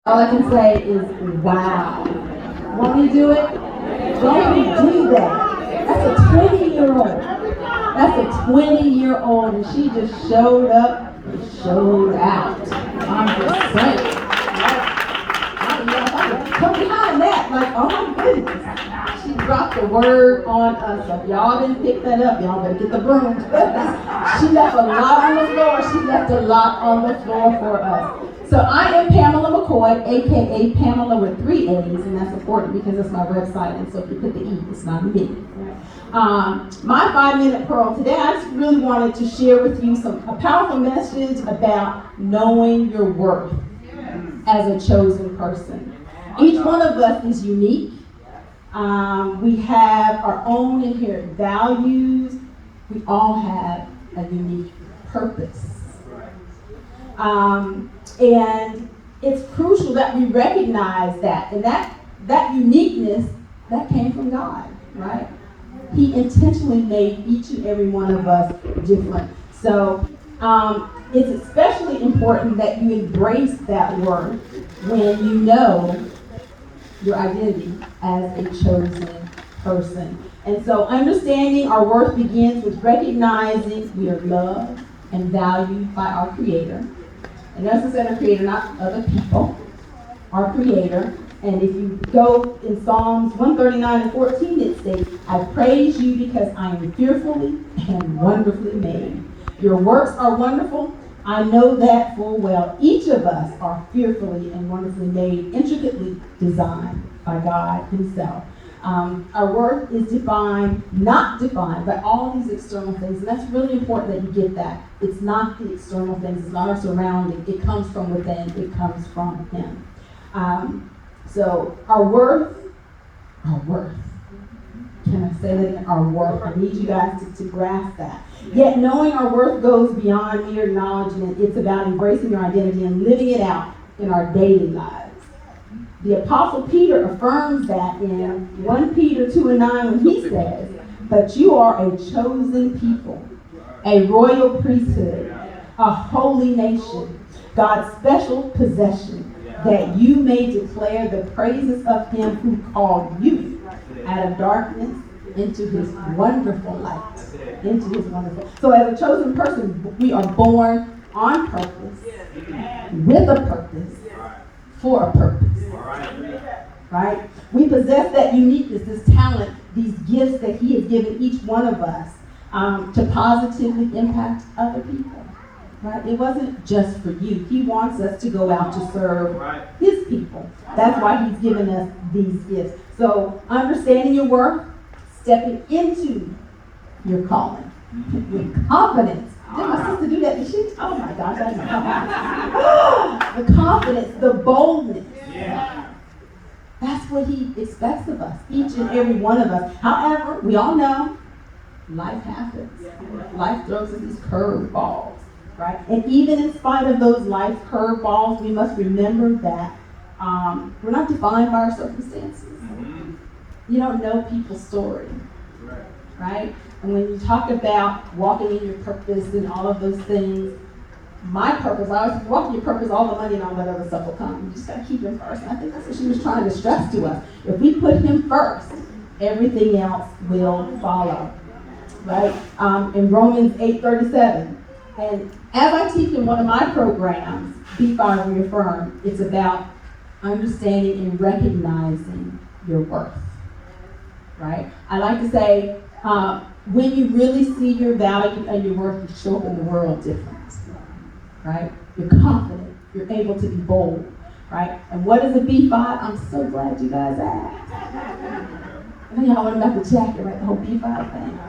All I can say is, wow. Want me to do it? Don't you do that. That's a 20-year-old. That's a 20-year-old, and she just showed up and showed out. I'm just saying. Come behind that, like, oh my goodness. She dropped the word on us. So if y'all didn't pick that up, y'all better get the broom. She left a lot on the floor. She left a lot on the floor for us. So I am Pamela McCoy, aka Pamela with 3 A's, and that's important because it's my website, and so if you put the E, it's not me. My 5-minute pearl today, I just really wanted to share with you a powerful message about knowing your worth as a chosen person. Each one of us is unique. We have our own inherent values. We all have a unique purpose. And it's crucial that we recognize that. And that uniqueness, that came from God, right? He intentionally made each and every one of us different. So it's especially important that you embrace that worth when you know your identity as a chosen person. And so understanding our worth begins with recognizing we are loved and valued by our Creator. And notice I said our Creator, not other people, our Creator. And if you go in Psalms 139:14, it states, I praise you because I am fearfully and wonderfully made. Your works are wonderful. I know that full well. Each of us are fearfully and wonderfully made, intricately designed by God Himself. Our worth is not defined by all these external things, and that's really important that you get that. It's not the external things, it's not our surrounding. It comes from within, it comes from Him. So our worth, can I say that again? Our worth. I need you guys to grasp that. Yet knowing our worth goes beyond mere acknowledgement. It's about embracing your identity and living it out in our daily lives. The Apostle Peter affirms that in 1 Peter 2:9 when he says, but you are a chosen people, a royal priesthood, a holy nation, God's special possession, that you may declare the praises of Him who called you out of darkness into His wonderful light. Into His wonderful. So as a chosen person, we are born on purpose, with a purpose, for a purpose. Right? We possess that uniqueness, this talent, these gifts that He has given each one of us to positively impact other people. Right? It wasn't just for you. He wants us to go out to serve His people. That's why He's given us these gifts. So understanding your worth, stepping into your calling with confidence. Did my sister do that? Did she? Oh my gosh, I know. The confidence, the boldness. That's what He expects of us, each and every one of us. However, we all know life happens. Life throws us these curveballs, right? And even in spite of those life curveballs, we must remember that we're not defined by our circumstances. You don't know people's story, right? And when you talk about walking in your purpose and all of those things, my purpose, I always walk in your purpose, all the money and all that other stuff will come. You just got to keep Him first. And I think that's what she was trying to stress to us. If we put Him first, everything else will follow, right? In Romans 8:37, and as I teach in one of my programs, Be5 Reaffirm, it's about understanding and recognizing your worth, right? I like to say, when you really see your value and your worth, you show up in the world different. Right? You're confident. You're able to be bold. Right? And what is a B5? I'm so glad you guys asked. I know y'all want to make the jacket, right? The whole B5 thing.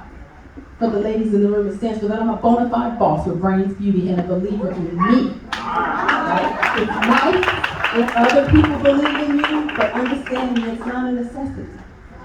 For the ladies in the room, it stands for that I'm a bona fide boss with brains, beauty, and a believer in me. Right? It's nice if other people believe in you, but understanding it's not a necessity.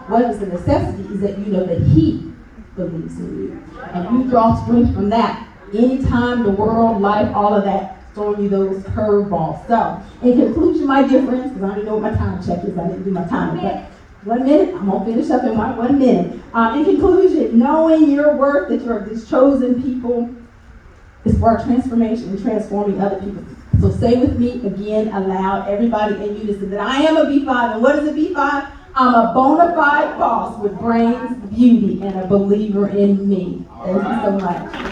What is a necessity is that you know that He believes in you. And you draw strength from that. Anytime the world, life, all of that, throwing you those curveballs. So, in conclusion, my dear friends, because I don't know what my time check is, I didn't do my time, but 1 minute, I'm going to finish up in 1 minute. In conclusion, knowing your worth, that you're these chosen people, is for our transformation and transforming other people's So say with me again aloud, everybody in unison, that I am a B5. And what is a B5? I'm a bona fide boss with brains, beauty, and a believer in me. Thank you so much.